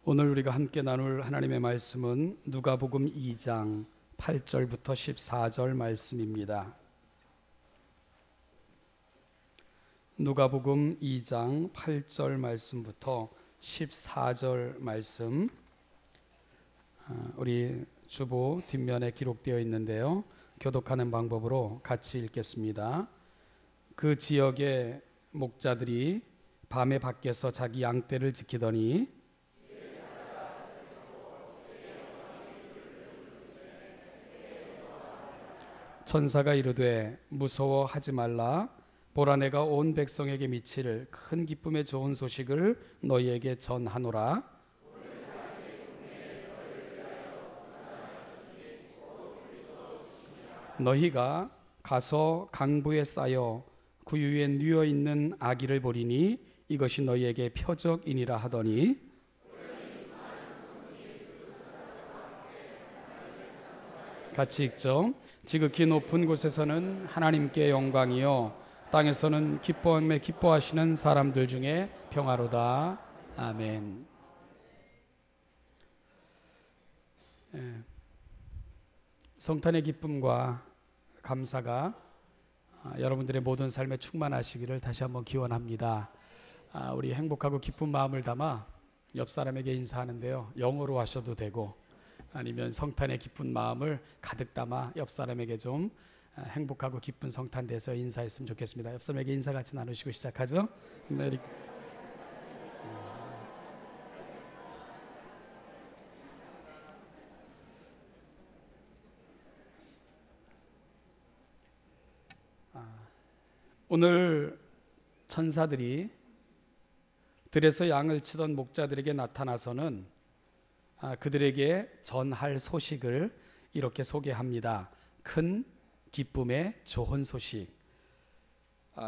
오늘 우리가 함께 나눌 하나님의 말씀은 누가복음 2장 8절부터 14절 말씀입니다. 누가복음 2장 8절 말씀부터 14절 말씀, 우리 주보 뒷면에 기록되어 있는데요, 교독하는 방법으로 같이 읽겠습니다. 그 지역의 목자들이 밤에 밖에서 자기 양떼를 지키더니 천사가 이르되 무서워하지 말라. 보라, 내가 온 백성에게 미칠 큰 기쁨의 좋은 소식을 너희에게 전하노라. 너희가 가서 강부에 쌓여 구유에 누워 있는 아기를 보리니 이것이 너희에게 표적이니라 하더니, 같이 읽죠. 지극히 높은 곳에서는 하나님께 영광이요 땅에서는 기뻐함에 기뻐하시는 사람들 중에 평화로다. 아멘. 성탄의 기쁨과 감사가 여러분들의 모든 삶에 충만하시기를 다시 한번 기원합니다. 우리 행복하고 기쁜 마음을 담아 옆 사람에게 인사하는데요, 영어로 하셔도 되고 아니면 성탄의 기쁜 마음을 가득 담아 옆 사람에게 좀 행복하고 기쁜 성탄 돼서 인사했으면 좋겠습니다. 옆 사람에게 인사 같이 나누시고 시작하죠. 네. 오늘 천사들이 들에서 양을 치던 목자들에게 나타나서는 그들에게 전할 소식을 이렇게 소개합니다. 큰 기쁨의 좋은 소식.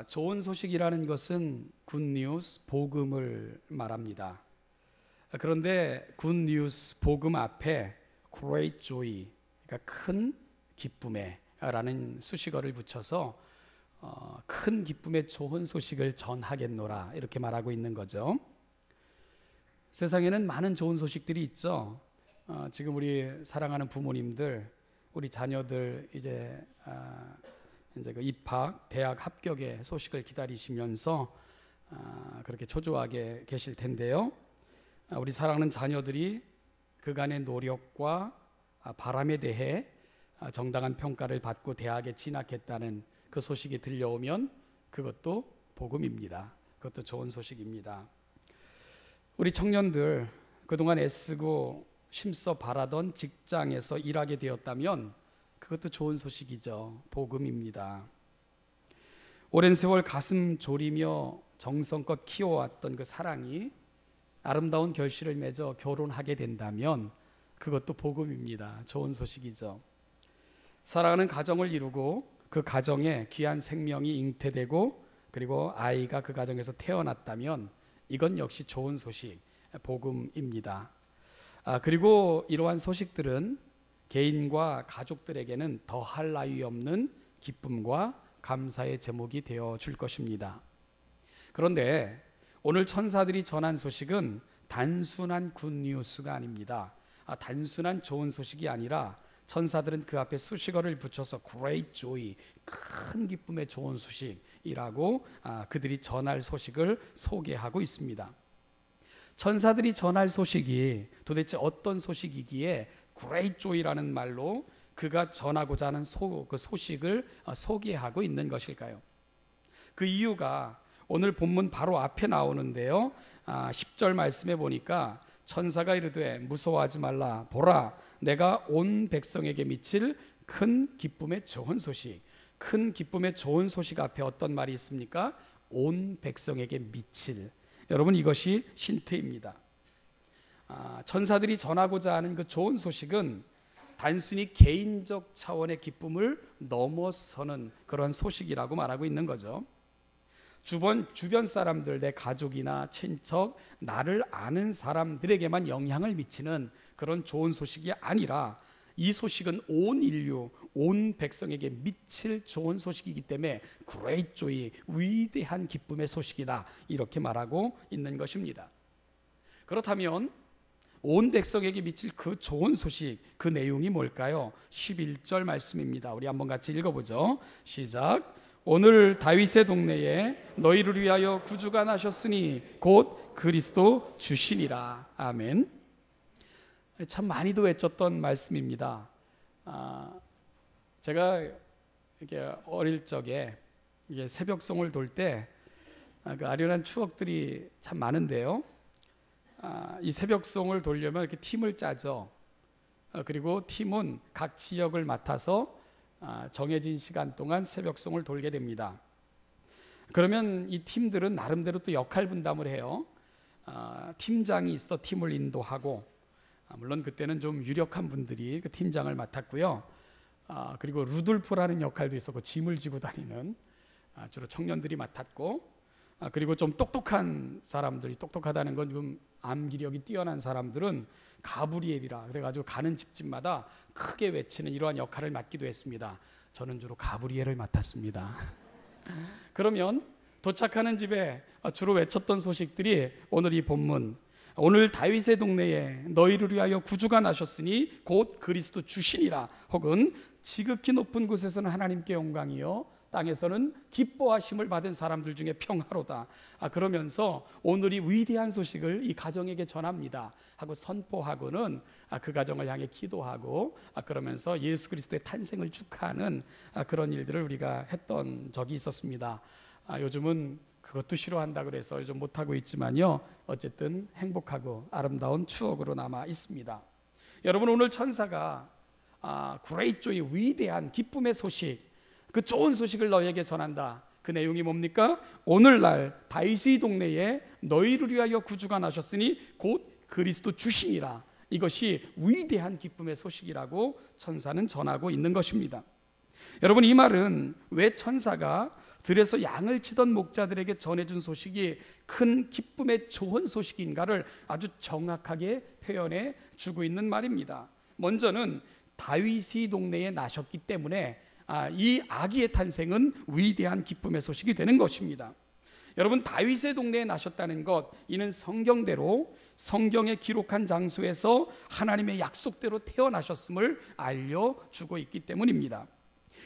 좋은 소식이라는 것은 굿뉴스, 복음을 말합니다. 그런데 굿뉴스, 복음 앞에 great joy, 그러니까 큰 기쁨에 라는 수식어를 붙여서 큰 기쁨의 좋은 소식을 전하겠노라 이렇게 말하고 있는 거죠. 세상에는 많은 좋은 소식들이 있죠. 지금 우리 사랑하는 부모님들, 우리 자녀들 이제 그 입학, 대학 합격의 소식을 기다리시면서 그렇게 초조하게 계실 텐데요. 우리 사랑하는 자녀들이 그간의 노력과 바람에 대해 정당한 평가를 받고 대학에 진학했다는 그 소식이 들려오면 그것도 복음입니다. 그것도 좋은 소식입니다. 우리 청년들 그동안 애쓰고 힘써 바라던 직장에서 일하게 되었다면 그것도 좋은 소식이죠. 복음입니다. 오랜 세월 가슴 졸이며 정성껏 키워왔던 그 사랑이 아름다운 결실을 맺어 결혼하게 된다면 그것도 복음입니다. 좋은 소식이죠. 사랑하는 가정을 이루고 그 가정에 귀한 생명이 잉태되고 그리고 아이가 그 가정에서 태어났다면 이건 역시 좋은 소식, 복음입니다. 그리고 이러한 소식들은 개인과 가족들에게는 더할 나위 없는 기쁨과 감사의 제목이 되어 줄 것입니다. 그런데 오늘 천사들이 전한 소식은 단순한 굿뉴스가 아닙니다. 단순한 좋은 소식이 아니라 천사들은 그 앞에 수식어를 붙여서 great joy, 큰 기쁨의 좋은 소식이라고 그들이 전할 소식을 소개하고 있습니다. 천사들이 전할 소식이 도대체 어떤 소식이기에 great joy라는 말로 그가 전하고자 하는 그 소식을 소개하고 있는 것일까요? 그 이유가 오늘 본문 바로 앞에 나오는데요, 10절 말씀에 보니까 천사가 이르되 무서워하지 말라. 보라, 내가 온 백성에게 미칠 큰 기쁨의 좋은 소식. 큰 기쁨의 좋은 소식 앞에 어떤 말이 있습니까? 온 백성에게 미칠. 여러분, 이것이 힌트입니다. 천사들이 전하고자 하는 그 좋은 소식은 단순히 개인적 차원의 기쁨을 넘어서는 그런 소식이라고 말하고 있는 거죠. 주변 사람들, 내 가족이나 친척, 나를 아는 사람들에게만 영향을 미치는 그런 좋은 소식이 아니라 이 소식은 온 인류, 온 백성에게 미칠 좋은 소식이기 때문에 great joy, 위대한 기쁨의 소식이다 이렇게 말하고 있는 것입니다. 그렇다면 온 백성에게 미칠 그 좋은 소식, 그 내용이 뭘까요? 11절 말씀입니다. 우리 한번 같이 읽어보죠. 시작. 오늘 다윗의 동네에 너희를 위하여 구주가 나셨으니 곧 그리스도 주시니라. 아멘. 참 많이도 외쳤던 말씀입니다. 제가 이렇게 어릴 적에 이게 새벽송을 돌 때 그 아련한 추억들이 참 많은데요. 이 새벽송을 돌려면 이렇게 팀을 짜죠. 그리고 팀은 각 지역을 맡아서 정해진 시간 동안 새벽송을 돌게 됩니다. 그러면 이 팀들은 나름대로 또 역할 분담을 해요. 팀장이 있어 팀을 인도하고, 물론 그때는 좀 유력한 분들이 그 팀장을 맡았고요. 그리고 루돌프라는 역할도 있었고, 짐을 지고 다니는 주로 청년들이 맡았고, 그리고 좀 똑똑한 사람들이, 똑똑하다는 건 좀 암기력이 뛰어난 사람들은 가브리엘이라 그래가지고 가는 집집마다 크게 외치는 이러한 역할을 맡기도 했습니다. 저는 주로 가브리엘을 맡았습니다. 그러면 도착하는 집에 주로 외쳤던 소식들이 오늘 이 본문, 오늘 다윗의 동네에 너희를 위하여 구주가 나셨으니 곧 그리스도 주시니라, 혹은 지극히 높은 곳에서는 하나님께 영광이요 땅에서는 기뻐하심을 받은 사람들 중에 평화로다. 그러면서 오늘이 위대한 소식을 이 가정에게 전합니다 하고 선포하고는 그 가정을 향해 기도하고, 그러면서 예수 그리스도의 탄생을 축하하는 그런 일들을 우리가 했던 적이 있었습니다. 요즘은 그것도 싫어한다 그래서 요즘 못하고 있지만요, 어쨌든 행복하고 아름다운 추억으로 남아 있습니다. 여러분, 오늘 천사가 Great Joy, 위대한 기쁨의 소식, 그 좋은 소식을 너희에게 전한다. 그 내용이 뭡니까? 오늘날 다윗의 동네에 너희를 위하여 구주가 나셨으니 곧 그리스도 주시니라. 이것이 위대한 기쁨의 소식이라고 천사는 전하고 있는 것입니다. 여러분, 이 말은 왜 천사가 들에서 양을 치던 목자들에게 전해준 소식이 큰 기쁨의 좋은 소식인가를 아주 정확하게 표현해 주고 있는 말입니다. 먼저는 다윗의 동네에 나셨기 때문에 이 아기의 탄생은 위대한 기쁨의 소식이 되는 것입니다. 여러분, 다윗의 동네에 나셨다는 것, 이는 성경대로 성경에 기록한 장소에서 하나님의 약속대로 태어나셨음을 알려주고 있기 때문입니다.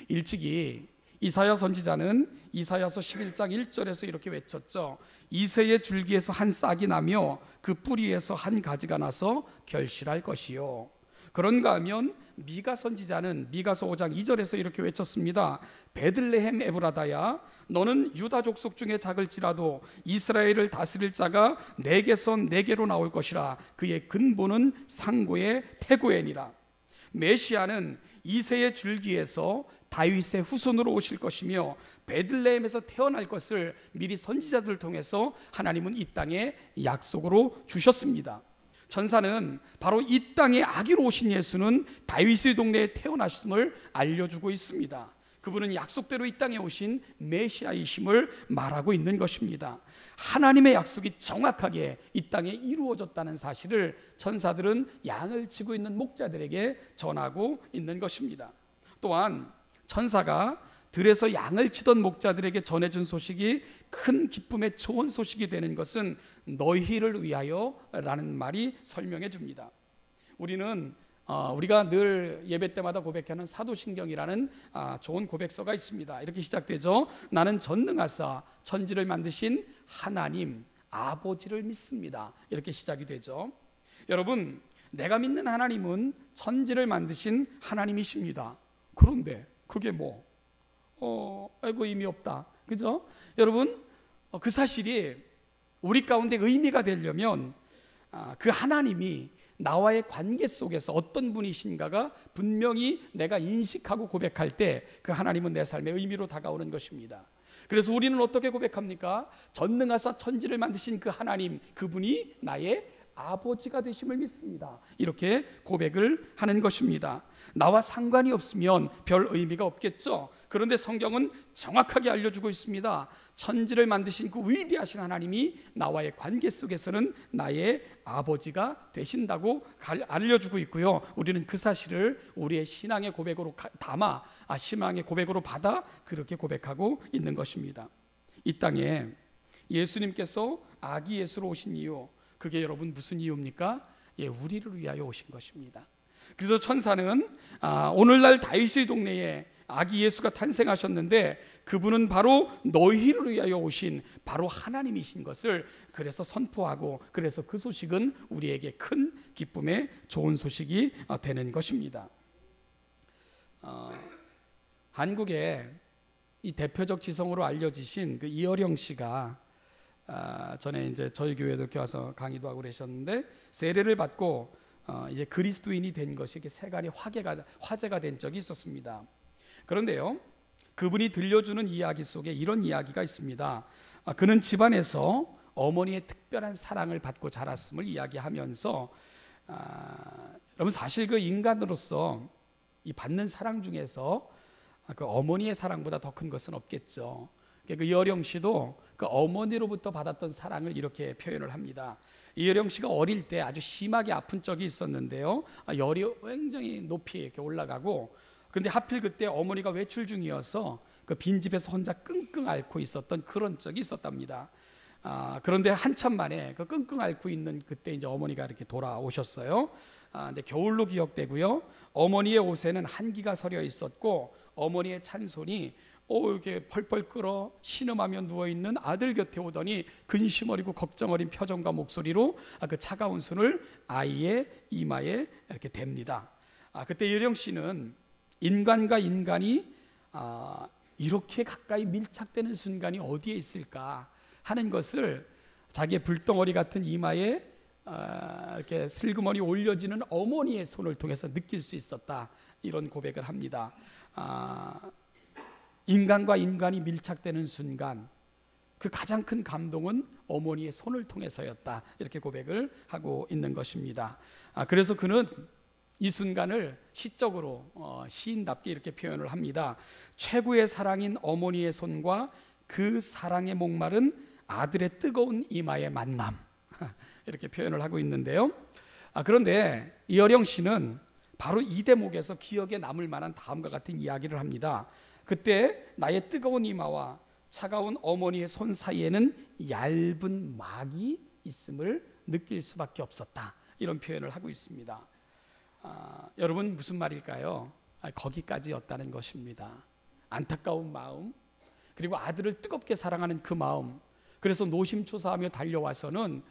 일찍이 이사야 선지자는 이사야서 11장 1절에서 이렇게 외쳤죠. 이새의 줄기에서 한 싹이 나며 그 뿌리에서 한 가지가 나서 결실할 것이요. 그런가 하면 미가 선지자는 미가서 5장 2절에서 이렇게 외쳤습니다. 베들레헴 에브라다야, 너는 유다 족속 중에 작을지라도 이스라엘을 다스릴 자가 내게서 내게로 나올 것이라. 그의 근본은 상고의 태고에니라. 메시아는 이새의 줄기에서 다윗의 후손으로 오실 것이며 베들레헴에서 태어날 것을 미리 선지자들을 통해서 하나님은 이 땅에 약속으로 주셨습니다. 천사는 바로 이 땅에 아기로 오신 예수는 다윗의 동네에 태어나심을 알려주고 있습니다. 그분은 약속대로 이 땅에 오신 메시아이심을 말하고 있는 것입니다. 하나님의 약속이 정확하게 이 땅에 이루어졌다는 사실을 천사들은 양을 치고 있는 목자들에게 전하고 있는 것입니다. 또한 천사가 들에서 양을 치던 목자들에게 전해준 소식이 큰 기쁨의 좋은 소식이 되는 것은 너희를 위하여 라는 말이 설명해 줍니다. 우리가 늘 예배 때마다 고백하는 사도신경이라는 좋은 고백서가 있습니다. 이렇게 시작되죠. 나는 전능하사 천지를 만드신 하나님 아버지를 믿습니다. 이렇게 시작이 되죠. 여러분, 내가 믿는 하나님은 천지를 만드신 하나님이십니다. 그런데 그게 아이고 의미 없다, 그죠? 여러분, 그 사실이 우리 가운데 의미가 되려면 그 하나님이 나와의 관계 속에서 어떤 분이신가가 분명히 내가 인식하고 고백할 때 그 하나님은 내 삶의 의미로 다가오는 것입니다. 그래서 우리는 어떻게 고백합니까? 전능하사 천지를 만드신 그 하나님, 그분이 나의 아버지가 되심을 믿습니다. 이렇게 고백을 하는 것입니다. 나와 상관이 없으면 별 의미가 없겠죠. 그런데 성경은 정확하게 알려주고 있습니다. 천지를 만드신 그 위대하신 하나님이 나와의 관계 속에서는 나의 아버지가 되신다고 알려주고 있고요. 우리는 그 사실을 우리의 신앙의 고백으로 담아 신앙의 고백으로 받아 그렇게 고백하고 있는 것입니다. 이 땅에 예수님께서 아기 예수로 오신 이유, 그게 여러분 무슨 이유입니까? 우리를 위하여 오신 것입니다. 그래서 천사는 오늘날 다윗의 동네에 아기 예수가 탄생하셨는데 그분은 바로 너희를 위하여 오신 바로 하나님이신 것을 그래서 선포하고, 그래서 그 소식은 우리에게 큰 기쁨의 좋은 소식이 되는 것입니다. 한국의 이 대표적 지성으로 알려지신 그 이어령 씨가 전에 이제 저희 교회도 이렇게 와서 강의도 하고 그러셨는데, 세례를 받고 이제 그리스도인이 된 것이 이렇게 세간이 화제가 된 적이 있었습니다. 그런데요, 그분이 들려주는 이야기 속에 이런 이야기가 있습니다. 그는 집안에서 어머니의 특별한 사랑을 받고 자랐음을 이야기하면서, 여러분 사실 그 인간으로서 이 받는 사랑 중에서 그 어머니의 사랑보다 더 큰 것은 없겠죠. 그 이어령 씨도 그 어머니로부터 받았던 사랑을 이렇게 표현을 합니다. 이어령 씨가 어릴 때 아주 심하게 아픈 적이 있었는데요, 열이 굉장히 높이 이렇게 올라가고, 근데 하필 그때 어머니가 외출 중이어서 그 빈집에서 혼자 끙끙 앓고 있었던 그런 적이 있었답니다. 그런데 한참 만에 그 끙끙 앓고 있는 그때 이제 어머니가 이렇게 돌아오셨어요. 근데 겨울로 기억되고요. 어머니의 옷에는 한기가 서려 있었고, 어머니의 찬손이 이렇게 펄펄 끓어 신음하며 누워있는 아들 곁에 오더니 근심 어리고 걱정 어린 표정과 목소리로 그 차가운 손을 아이의 이마에 이렇게 댑니다. 그때 이어령 씨는 인간과 인간이 이렇게 가까이 밀착되는 순간이 어디에 있을까 하는 것을 자기의 불덩어리 같은 이마에 이렇게 슬그머니 올려지는 어머니의 손을 통해서 느낄 수 있었다, 이런 고백을 합니다. 인간과 인간이 밀착되는 순간 그 가장 큰 감동은 어머니의 손을 통해서였다, 이렇게 고백을 하고 있는 것입니다. 그래서 그는 이 순간을 시적으로 시인답게 이렇게 표현을 합니다. 최고의 사랑인 어머니의 손과 그 사랑의 목마른 아들의 뜨거운 이마의 만남, 이렇게 표현을 하고 있는데요. 그런데 이어령 씨는 바로 이 대목에서 기억에 남을 만한 다음과 같은 이야기를 합니다. 그때 나의 뜨거운 이마와 차가운 어머니의 손 사이에는 얇은 막이 있음을 느낄 수밖에 없었다, 이런 표현을 하고 있습니다. 여러분 무슨 말일까요? 거기까지였다는 것입니다. 안타까운 마음, 그리고 아들을 뜨겁게 사랑하는 그 마음, 그래서 노심초사하며 달려와서는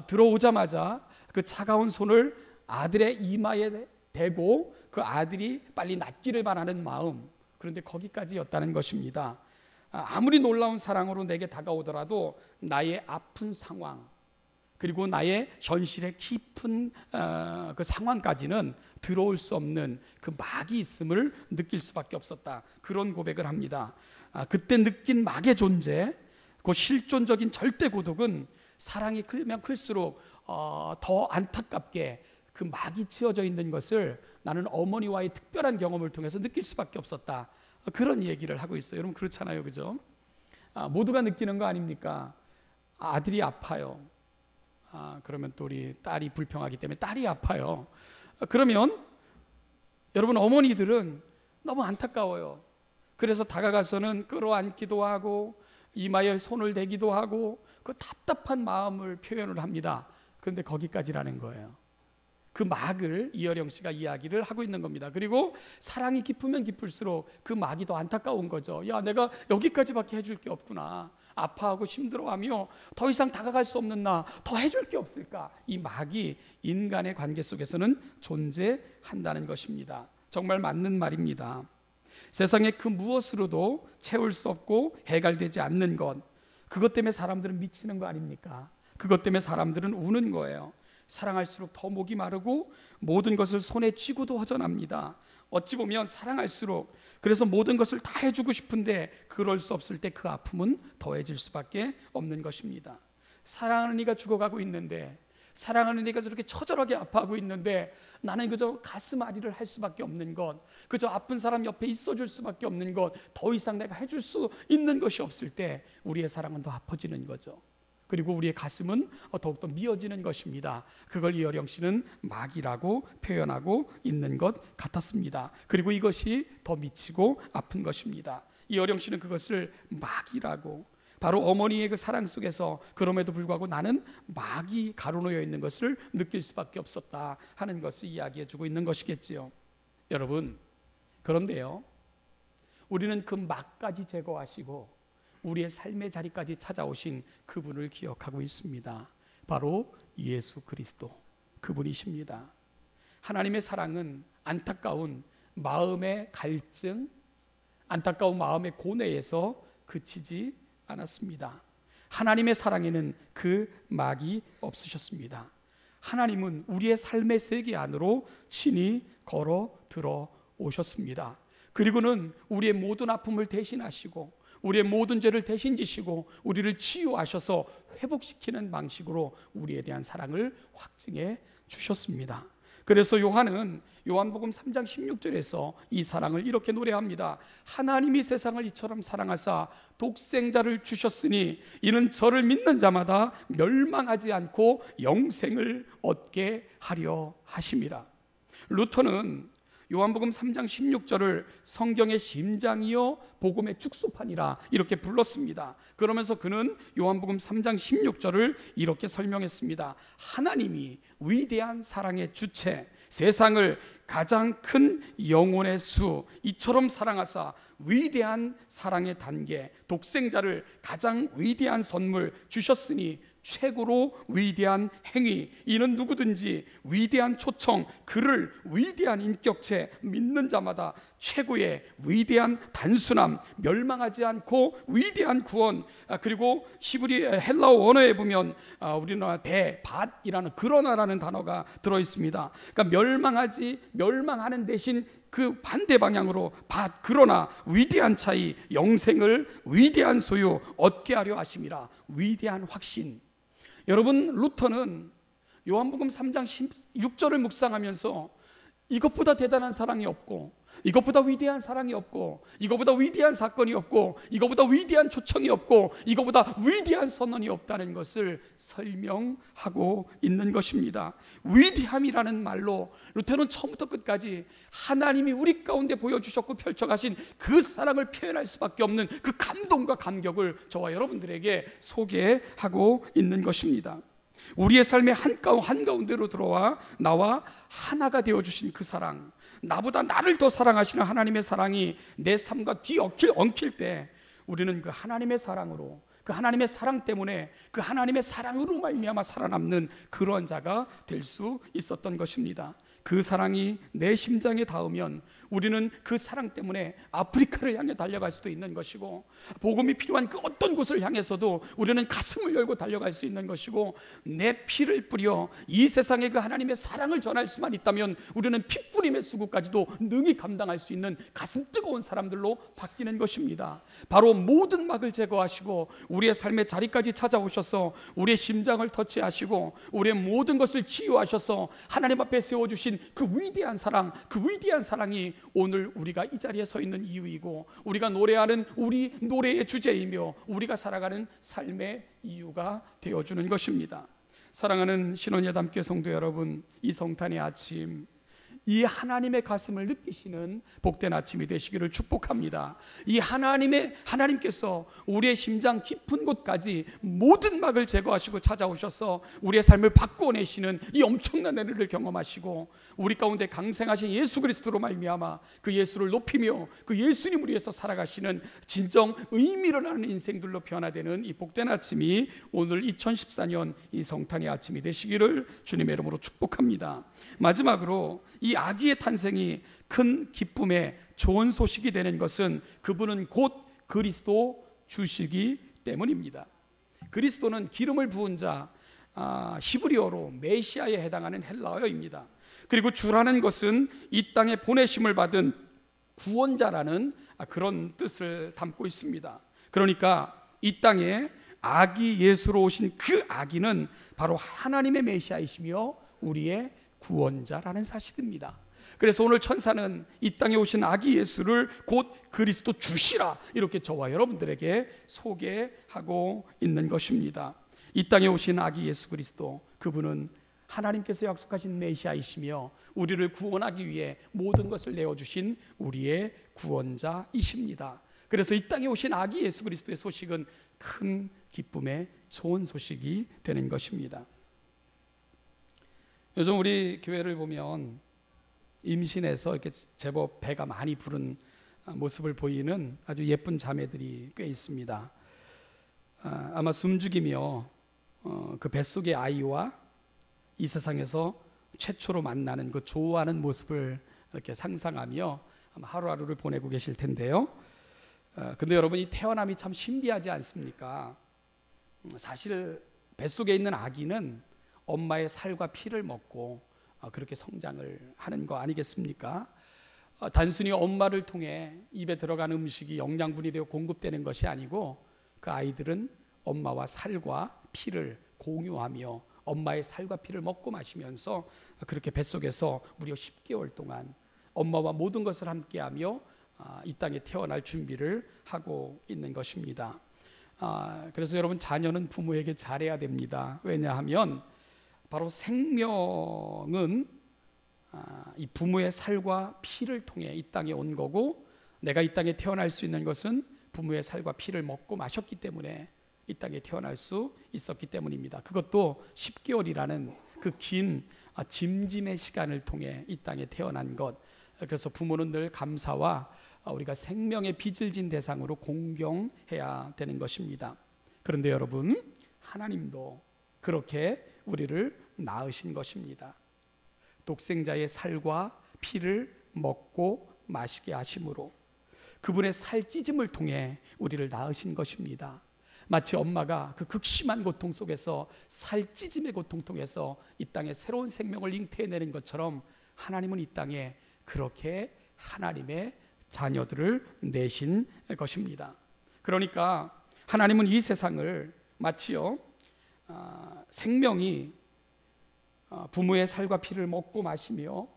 들어오자마자 그 차가운 손을 아들의 이마에 대고 그 아들이 빨리 낫기를 바라는 마음, 그런데 거기까지였다는 것입니다. 아무리 놀라운 사랑으로 내게 다가오더라도 나의 아픈 상황, 그리고 나의 현실의 깊은 그 상황까지는 들어올 수 없는 그 막이 있음을 느낄 수밖에 없었다, 그런 고백을 합니다. 그때 느낀 막의 존재, 그 실존적인 절대 고독은 사랑이 크면 클수록 더 안타깝게 그 막이 치어져 있는 것을 나는 어머니와의 특별한 경험을 통해서 느낄 수밖에 없었다, 그런 얘기를 하고 있어요. 여러분 그렇잖아요, 그죠? 모두가 느끼는 거 아닙니까? 아들이 아파요. 그러면 또 우리 딸이 불평하기 때문에 딸이 아파요. 그러면 여러분 어머니들은 너무 안타까워요. 그래서 다가가서는 끌어안기도 하고 이마에 손을 대기도 하고 그 답답한 마음을 표현을 합니다. 그런데 거기까지라는 거예요. 그 막을 이어령 씨가 이야기를 하고 있는 겁니다. 그리고 사랑이 깊으면 깊을수록 그 막이 더 안타까운 거죠. 야, 내가 여기까지밖에 해줄 게 없구나. 아파하고 힘들어하며 더 이상 다가갈 수 없는 나, 더 해줄 게 없을까? 이 막이 인간의 관계 속에서는 존재한다는 것입니다. 정말 맞는 말입니다. 세상에 그 무엇으로도 채울 수 없고 해결되지 않는 것, 그것 때문에 사람들은 미치는 거 아닙니까? 그것 때문에 사람들은 우는 거예요. 사랑할수록 더 목이 마르고 모든 것을 손에 쥐고도 허전합니다. 어찌 보면 사랑할수록, 그래서 모든 것을 다 해주고 싶은데 그럴 수 없을 때 그 아픔은 더해질 수밖에 없는 것입니다. 사랑하는 이가 죽어가고 있는데, 사랑하는 이가 저렇게 처절하게 아파하고 있는데 나는 그저 가슴 앓이를 할 수밖에 없는 것, 그저 아픈 사람 옆에 있어줄 수밖에 없는 것, 더 이상 내가 해줄 수 있는 것이 없을 때 우리의 사랑은 더 아파지는 거죠. 그리고 우리의 가슴은 더욱더 미어지는 것입니다. 그걸 이어령 씨는 막이라고 표현하고 있는 것 같았습니다. 그리고 이것이 더 미치고 아픈 것입니다. 이어령 씨는 그것을 막이라고, 바로 어머니의 그 사랑 속에서 그럼에도 불구하고 나는 막이 가로놓여 있는 것을 느낄 수밖에 없었다 하는 것을 이야기해 주고 있는 것이겠지요. 여러분, 그런데요, 우리는 그 막까지 제거하시고 우리의 삶의 자리까지 찾아오신 그분을 기억하고 있습니다. 바로 예수 그리스도, 그분이십니다. 하나님의 사랑은 안타까운 마음의 갈증, 안타까운 마음의 고뇌에서 그치지 않았습니다. 하나님의 사랑에는 그 막이 없으셨습니다. 하나님은 우리의 삶의 세계 안으로 친히 걸어 들어오셨습니다. 그리고는 우리의 모든 아픔을 대신하시고 우리의 모든 죄를 대신 지시고 우리를 치유하셔서 회복시키는 방식으로 우리에 대한 사랑을 확증해 주셨습니다. 그래서 요한은 요한복음 3장 16절에서 이 사랑을 이렇게 노래합니다. 하나님이 세상을 이처럼 사랑하사 독생자를 주셨으니 이는 저를 믿는 자마다 멸망하지 않고 영생을 얻게 하려 하심이라. 루터는 요한복음 3장 16절을 성경의 심장이요 복음의 축소판이라 이렇게 불렀습니다. 그러면서 그는 요한복음 3장 16절을 이렇게 설명했습니다. 하나님이 위대한 사랑의 주체, 세상을 가장 큰 영혼의 수 이처럼 사랑하사 위대한 사랑의 단계, 독생자를 가장 위대한 선물 주셨으니 최고로 위대한 행위, 이는 누구든지 위대한 초청, 그를 위대한 인격체 믿는 자마다 최고의 위대한 단순함, 멸망하지 않고 위대한 구원, 그리고 히브리 헬라어 원어에 보면 우리나라 대밭이라는 그러나라는 단어가 들어있습니다. 그러니까 멸망하는 대신 그 반대 방향으로 밭, 그러나 위대한 차이, 영생을 위대한 소유 얻게 하려 하심이라. 위대한 확신. 여러분, 루터는 요한복음 3장 16절을 묵상하면서 이것보다 대단한 사랑이 없고, 이것보다 위대한 사랑이 없고, 이것보다 위대한 사건이 없고, 이것보다 위대한 초청이 없고, 이것보다 위대한 선언이 없다는 것을 설명하고 있는 것입니다. 위대함이라는 말로 루터는 처음부터 끝까지 하나님이 우리 가운데 보여주셨고 펼쳐가신 그 사랑을 표현할 수밖에 없는 그 감동과 감격을 저와 여러분들에게 소개하고 있는 것입니다. 우리의 삶의 한가운데로 들어와 나와 하나가 되어주신 그 사랑, 나보다 나를 더 사랑하시는 하나님의 사랑이 내 삶과 뒤엉킬 때 우리는 그 하나님의 사랑으로, 그 하나님의 사랑 때문에 그 하나님의 사랑으로 말미암아 살아남는 그런 자가 될 수 있었던 것입니다. 그 사랑이 내 심장에 닿으면 우리는 그 사랑 때문에 아프리카를 향해 달려갈 수도 있는 것이고, 복음이 필요한 그 어떤 곳을 향해서도 우리는 가슴을 열고 달려갈 수 있는 것이고, 내 피를 뿌려 이 세상에 그 하나님의 사랑을 전할 수만 있다면 우리는 피뿌림의 수고까지도 능히 감당할 수 있는 가슴 뜨거운 사람들로 바뀌는 것입니다. 바로 모든 막을 제거하시고 우리의 삶의 자리까지 찾아오셔서 우리의 심장을 터치하시고 우리의 모든 것을 치유하셔서 하나님 앞에 세워주신 그 위대한 사랑, 그 위대한 사랑이 오늘 우리가 이 자리에 서 있는 이유이고, 우리가 노래하는 우리 노래의 주제이며 우리가 살아가는 삶의 이유가 되어주는 것입니다. 사랑하는 신원예담교회 성도 여러분, 이 성탄의 아침, 이 하나님의 가슴을 느끼시는 복된 아침이 되시기를 축복합니다. 이 하나님께서 우리의 심장 깊은 곳까지 모든 막을 제거하시고 찾아오셔서 우리의 삶을 바꿔내시는 이 엄청난 은혜를 경험하시고, 우리 가운데 강생하신 예수 그리스도로 말미암아 그 예수를 높이며 그 예수님을 위해서 살아가시는 진정 의미를 아는 인생들로 변화되는 이 복된 아침이 오늘 2014년 이 성탄의 아침이 되시기를 주님의 이름으로 축복합니다. 마지막으로 이 아기의 탄생이 큰 기쁨의 좋은 소식이 되는 것은 그분은 곧 그리스도 주시기 때문입니다. 그리스도는 기름을 부은 자, 히브리어로 메시아에 해당하는 헬라어입니다. 그리고 주라는 것은 이 땅에 보내심을 받은 구원자라는 그런 뜻을 담고 있습니다. 그러니까 이 땅에 아기 예수로 오신 그 아기는 바로 하나님의 메시아이시며 우리의 구원자라는 사실입니다. 그래서 오늘 천사는 이 땅에 오신 아기 예수를 곧 그리스도 주시라 이렇게 저와 여러분들에게 소개하고 있는 것입니다. 이 땅에 오신 아기 예수 그리스도, 그분은 하나님께서 약속하신 메시아이시며 우리를 구원하기 위해 모든 것을 내어주신 우리의 구원자이십니다. 그래서 이 땅에 오신 아기 예수 그리스도의 소식은 큰 기쁨의 좋은 소식이 되는 것입니다. 요즘 우리 교회를 보면 임신해서 이렇게 제법 배가 많이 부른 모습을 보이는 아주 예쁜 자매들이 꽤 있습니다. 아마 숨죽이며 그 뱃속의 아이와 이 세상에서 최초로 만나는 그 좋아하는 모습을 이렇게 상상하며 아마 하루하루를 보내고 계실 텐데요. 근데 여러분, 이 태어남이 참 신비하지 않습니까? 사실 뱃속에 있는 아기는 엄마의 살과 피를 먹고 그렇게 성장을 하는 거 아니겠습니까? 단순히 엄마를 통해 입에 들어가는 음식이 영양분이 되어 공급되는 것이 아니고 그 아이들은 엄마와 살과 피를 공유하며 엄마의 살과 피를 먹고 마시면서 그렇게 뱃속에서 무려 10개월 동안 엄마와 모든 것을 함께하며 이 땅에 태어날 준비를 하고 있는 것입니다. 그래서 여러분, 자녀는 부모에게 잘해야 됩니다. 왜냐하면 바로 생명은 이 부모의 살과 피를 통해 이 땅에 온 거고, 내가 이 땅에 태어날 수 있는 것은 부모의 살과 피를 먹고 마셨기 때문에 이 땅에 태어날 수 있었기 때문입니다. 그것도 10개월이라는 그 긴 짐짐의 시간을 통해 이 땅에 태어난 것. 그래서 부모는 늘 감사와 우리가 생명의 빚을 진 대상으로 공경해야 되는 것입니다. 그런데 여러분, 하나님도 그렇게 우리를 낳으신 것입니다. 독생자의 살과 피를 먹고 마시게 하심으로 그분의 살찌짐을 통해 우리를 낳으신 것입니다. 마치 엄마가 그 극심한 고통 속에서 살찌짐의 고통 통해서 이 땅에 새로운 생명을 잉태해내는 것처럼 하나님은 이 땅에 그렇게 하나님의 자녀들을 내신 것입니다. 그러니까 하나님은 이 세상을 마치요 생명이 부모의 살과 피를 먹고 마시며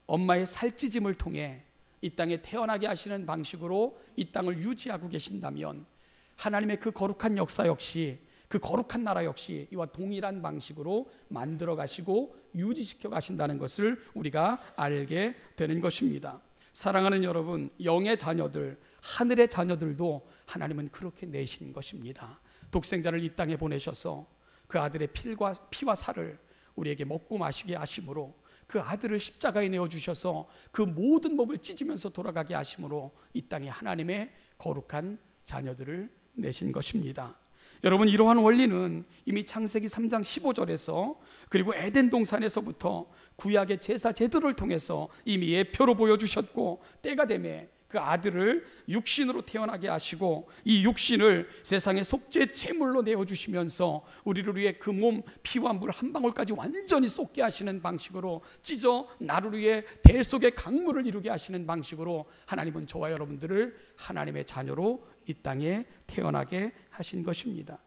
엄마의 살찌짐을 통해 이 땅에 태어나게 하시는 방식으로 이 땅을 유지하고 계신다면, 하나님의 그 거룩한 역사 역시, 그 거룩한 나라 역시 이와 동일한 방식으로 만들어 가시고 유지시켜 가신다는 것을 우리가 알게 되는 것입니다. 사랑하는 여러분, 영의 자녀들, 하늘의 자녀들도 하나님은 그렇게 내신 것입니다. 독생자를 이 땅에 보내셔서 그 아들의 피와 살을 우리에게 먹고 마시게 하심으로, 그 아들을 십자가에 내어주셔서 그 모든 몸을 찢으면서 돌아가게 하심으로 이 땅에 하나님의 거룩한 자녀들을 내신 것입니다. 여러분, 이러한 원리는 이미 창세기 3장 15절에서 그리고 에덴 동산에서부터 구약의 제사 제도를 통해서 이미 예표로 보여주셨고, 때가 되매 그 아들을 육신으로 태어나게 하시고 이 육신을 세상의 속죄 제물로 내어주시면서 우리를 위해 그 몸 피와 물 한 방울까지 완전히 쏟게 하시는 방식으로, 찢어 나를 위해 대속의 강물을 이루게 하시는 방식으로 하나님은 저와 여러분들을 하나님의 자녀로 이 땅에 태어나게 하신 것입니다.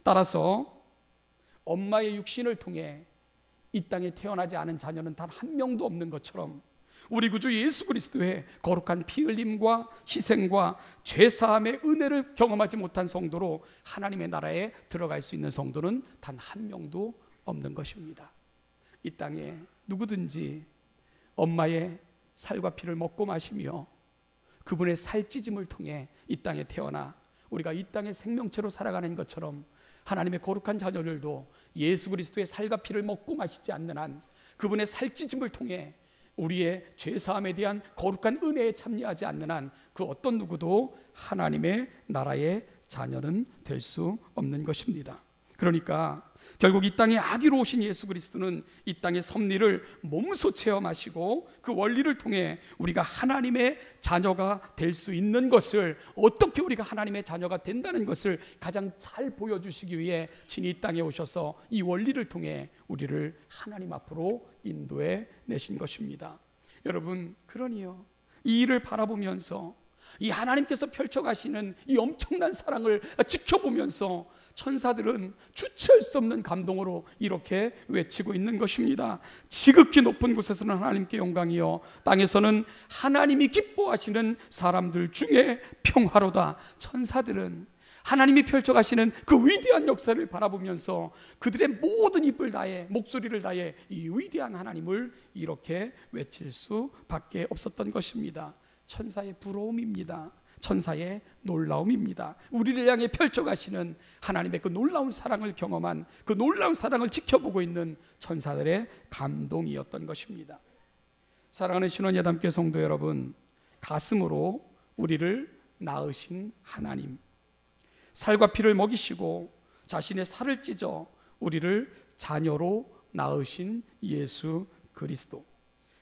따라서 엄마의 육신을 통해 이 땅에 태어나지 않은 자녀는 단 한 명도 없는 것처럼, 우리 구주 예수 그리스도의 거룩한 피 흘림과 희생과 죄사함의 은혜를 경험하지 못한 성도로 하나님의 나라에 들어갈 수 있는 성도는 단 한 명도 없는 것입니다. 이 땅에 누구든지 엄마의 살과 피를 먹고 마시며 그분의 살찌짐을 통해 이 땅에 태어나 우리가 이 땅의 생명체로 살아가는 것처럼, 하나님의 거룩한 자녀들도 예수 그리스도의 살과 피를 먹고 마시지 않는 한, 그분의 살찌짐을 통해 우리의 죄사함에 대한 거룩한 은혜에 참여하지 않는 한 그 어떤 누구도 하나님의 나라의 자녀는 될 수 없는 것입니다. 그러니까 결국 이 땅에 아기로 오신 예수 그리스도는 이 땅의 섭리를 몸소 체험하시고 그 원리를 통해 우리가 하나님의 자녀가 될 수 있는 것을, 어떻게 우리가 하나님의 자녀가 된다는 것을 가장 잘 보여주시기 위해 친히 이 땅에 오셔서 이 원리를 통해 우리를 하나님 앞으로 인도해 내신 것입니다. 여러분, 그러니요, 이 일을 바라보면서 이 하나님께서 펼쳐가시는 이 엄청난 사랑을 지켜보면서 천사들은 주체할 수 없는 감동으로 이렇게 외치고 있는 것입니다. 지극히 높은 곳에서는 하나님께 영광이요, 땅에서는 하나님이 기뻐하시는 사람들 중에 평화로다. 천사들은 하나님이 펼쳐가시는 그 위대한 역사를 바라보면서 그들의 모든 입을 다해, 목소리를 다해 이 위대한 하나님을 이렇게 외칠 수밖에 없었던 것입니다. 천사의 부러움입니다. 천사의 놀라움입니다. 우리를 향해 펼쳐가시는 하나님의 그 놀라운 사랑을 경험한, 그 놀라운 사랑을 지켜보고 있는 천사들의 감동이었던 것입니다. 사랑하는 신원예담교회 성도 여러분, 가슴으로 우리를 낳으신 하나님, 살과 피를 먹이시고 자신의 살을 찢어 우리를 자녀로 낳으신 예수 그리스도,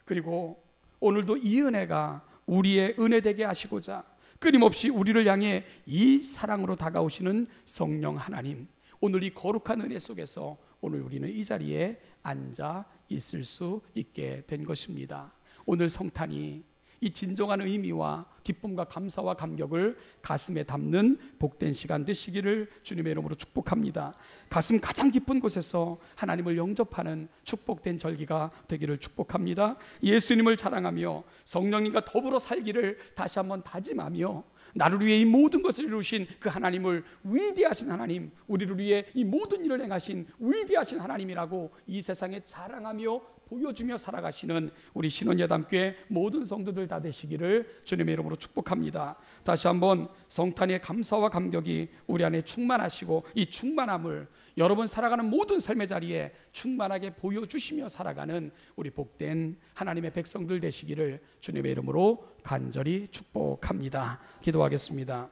그리고 오늘도 이 은혜가 우리의 은혜되게 하시고자 끊임없이 우리를 향해 이 사랑으로 다가오시는 성령 하나님, 오늘 이 거룩한 은혜 속에서 오늘 우리는 이 자리에 앉아 있을 수 있게 된 것입니다. 오늘 성탄이 이 진정한 의미와 기쁨과 감사와 감격을 가슴에 담는 복된 시간 되시기를 주님의 이름으로 축복합니다. 가슴 가장 깊은 곳에서 하나님을 영접하는 축복된 절기가 되기를 축복합니다. 예수님을 자랑하며 성령님과 더불어 살기를 다시 한번 다짐하며 나를 위해 이 모든 것을 이루신 그 하나님을, 위대하신 하나님, 우리를 위해 이 모든 일을 행하신 위대하신 하나님이라고 이 세상에 자랑하며 보여주며 살아가시는 우리 신원예담교회 모든 성도들 다 되시기를 주님의 이름으로 축복합니다. 다시 한번 성탄의 감사와 감격이 우리 안에 충만하시고, 이 충만함을 여러분 살아가는 모든 삶의 자리에 충만하게 보여주시며 살아가는 우리 복된 하나님의 백성들 되시기를 주님의 이름으로 간절히 축복합니다. 기도하겠습니다.